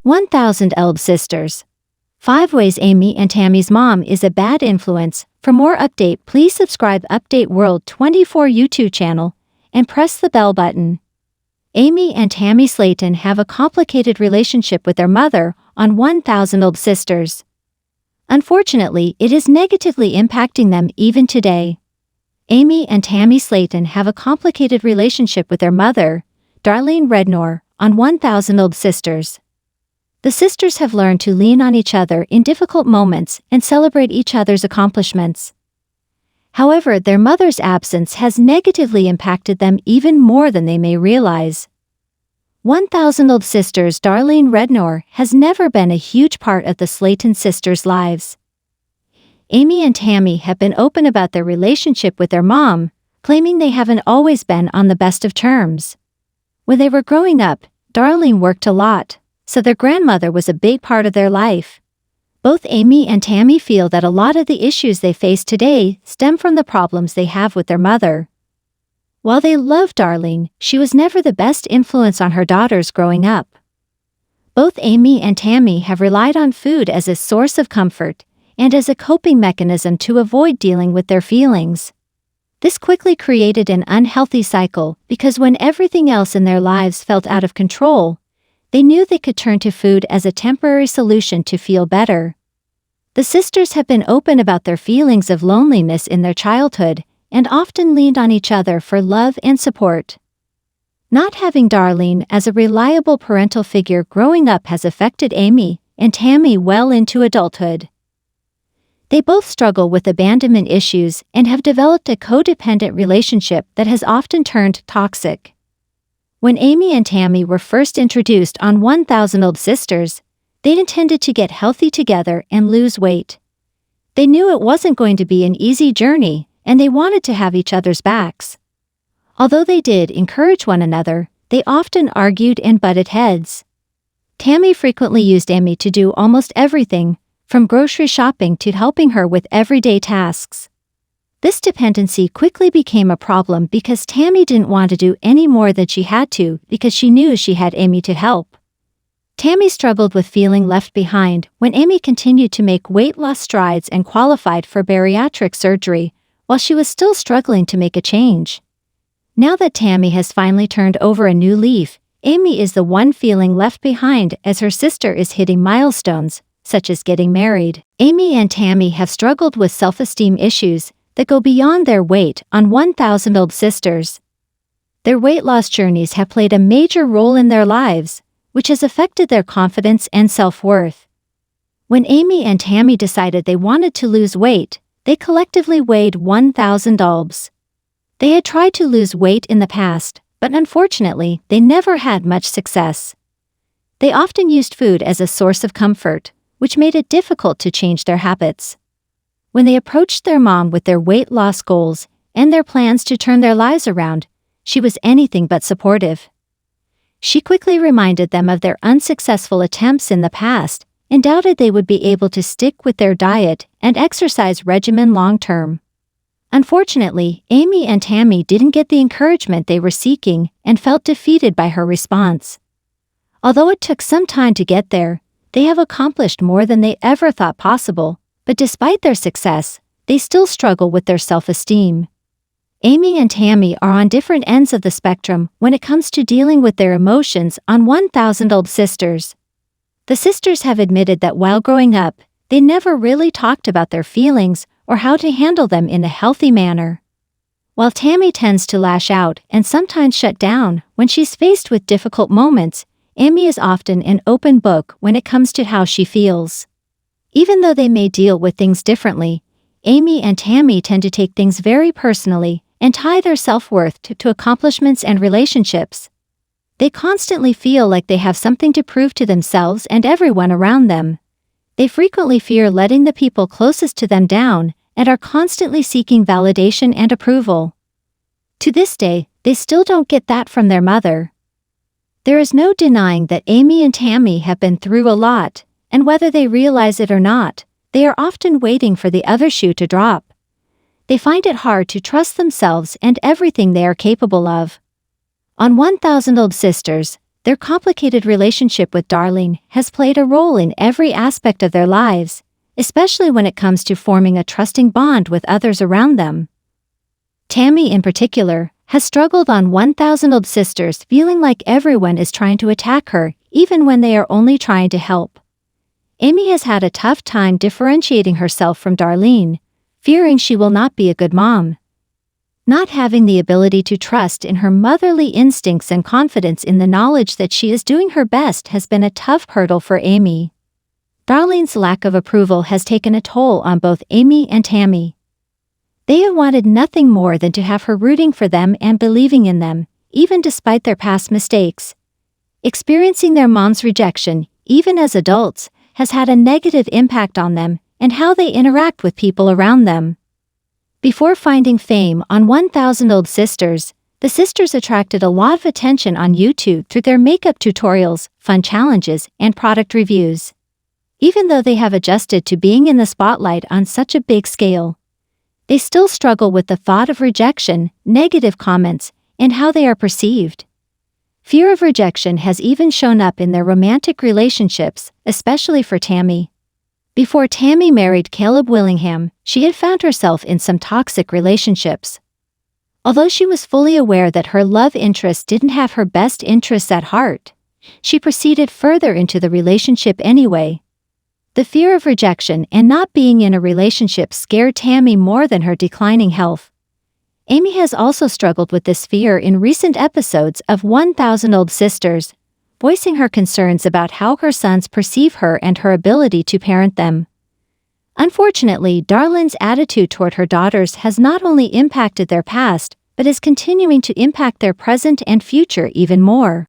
1,000 Elb Sisters. 5 Ways Amy and Tammy's Mom is a Bad Influence. For more update, please subscribe Update World 24 YouTube channel and press the bell button. Amy and Tammy Slayton have a complicated relationship with their mother on 1,000 Elb Sisters. Unfortunately, it is negatively impacting them even today. Amy and Tammy Slayton have a complicated relationship with their mother, Darlene Rednor, on 1,000 Elb Sisters. The sisters have learned to lean on each other in difficult moments and celebrate each other's accomplishments. However, their mother's absence has negatively impacted them even more than they may realize. 1,000 Elb Sisters Darlene Rednor has never been a huge part of the Slayton sisters' lives. Amy and Tammy have been open about their relationship with their mom, claiming they haven't always been on the best of terms. When they were growing up, Darlene worked a lot, so their grandmother was a big part of their life. Both Amy and Tammy feel that a lot of the issues they face today stem from the problems they have with their mother. While they love Darlene, she was never the best influence on her daughters growing up. Both Amy and Tammy have relied on food as a source of comfort and as a coping mechanism to avoid dealing with their feelings. This quickly created an unhealthy cycle because when everything else in their lives felt out of control, they knew they could turn to food as a temporary solution to feel better. The sisters have been open about their feelings of loneliness in their childhood and often leaned on each other for love and support. Not having Darlene as a reliable parental figure growing up has affected Amy and Tammy well into adulthood. They both struggle with abandonment issues and have developed a codependent relationship that has often turned toxic. When Amy and Tammy were first introduced on 1,000 Elb Sisters, they intended to get healthy together and lose weight. They knew it wasn't going to be an easy journey, and they wanted to have each other's backs. Although they did encourage one another, they often argued and butted heads. Tammy frequently used Amy to do almost everything, from grocery shopping to helping her with everyday tasks. This dependency quickly became a problem because Tammy didn't want to do any more than she had to because she knew she had Amy to help. Tammy struggled with feeling left behind when Amy continued to make weight loss strides and qualified for bariatric surgery, while she was still struggling to make a change. Now that Tammy has finally turned over a new leaf, Amy is the one feeling left behind as her sister is hitting milestones, such as getting married. Amy and Tammy have struggled with self-esteem issues that go beyond their weight on 1,000 Elb Sisters. Their weight loss journeys have played a major role in their lives, which has affected their confidence and self-worth. When Amy and Tammy decided they wanted to lose weight, they collectively weighed 1,000 Elbs. They had tried to lose weight in the past, but unfortunately, they never had much success. They often used food as a source of comfort, which made it difficult to change their habits. When they approached their mom with their weight loss goals and their plans to turn their lives around, she was anything but supportive. She quickly reminded them of their unsuccessful attempts in the past and doubted they would be able to stick with their diet and exercise regimen long-term. Unfortunately, Amy and Tammy didn't get the encouragement they were seeking and felt defeated by her response. Although it took some time to get there, they have accomplished more than they ever thought possible, but despite their success, they still struggle with their self-esteem. Amy and Tammy are on different ends of the spectrum when it comes to dealing with their emotions on 1,000 Elb Sisters. The sisters have admitted that while growing up, they never really talked about their feelings or how to handle them in a healthy manner. While Tammy tends to lash out and sometimes shut down when she's faced with difficult moments, Amy is often an open book when it comes to how she feels. Even though they may deal with things differently, Amy and Tammy tend to take things very personally and tie their self-worth to accomplishments and relationships. They constantly feel like they have something to prove to themselves and everyone around them. They frequently fear letting the people closest to them down and are constantly seeking validation and approval. To this day, they still don't get that from their mother. There is no denying that Amy and Tammy have been through a lot, and whether they realize it or not, they are often waiting for the other shoe to drop. They find it hard to trust themselves and everything they are capable of. On 1,000 Elb Sisters, Their complicated relationship with Darlene has played a role in every aspect of their lives, especially when it comes to forming a trusting bond with others around them. Tammy, in particular, has struggled on 1,000 Old Sisters, feeling like everyone is trying to attack her, even when they are only trying to help. Amy has had a tough time differentiating herself from Darlene, fearing she will not be a good mom. Not having the ability to trust in her motherly instincts and confidence in the knowledge that she is doing her best has been a tough hurdle for Amy. Darlene's lack of approval has taken a toll on both Amy and Tammy. They have wanted nothing more than to have her rooting for them and believing in them, even despite their past mistakes. Experiencing their mom's rejection, even as adults, has had a negative impact on them and how they interact with people around them. Before finding fame on 1,000 Old Sisters, the sisters attracted a lot of attention on YouTube through their makeup tutorials, fun challenges, and product reviews. Even though they have adjusted to being in the spotlight on such a big scale, they still struggle with the thought of rejection, negative comments, and how they are perceived. Fear of rejection has even shown up in their romantic relationships, especially for Tammy. Before Tammy married Caleb Willingham, she had found herself in some toxic relationships. Although she was fully aware that her love interest didn't have her best interests at heart, she proceeded further into the relationship anyway. The fear of rejection and not being in a relationship scared Tammy more than her declining health. Amy has also struggled with this fear in recent episodes of 1,000 Old Sisters, voicing her concerns about how her sons perceive her and her ability to parent them. Unfortunately, Darlene's attitude toward her daughters has not only impacted their past, but is continuing to impact their present and future even more.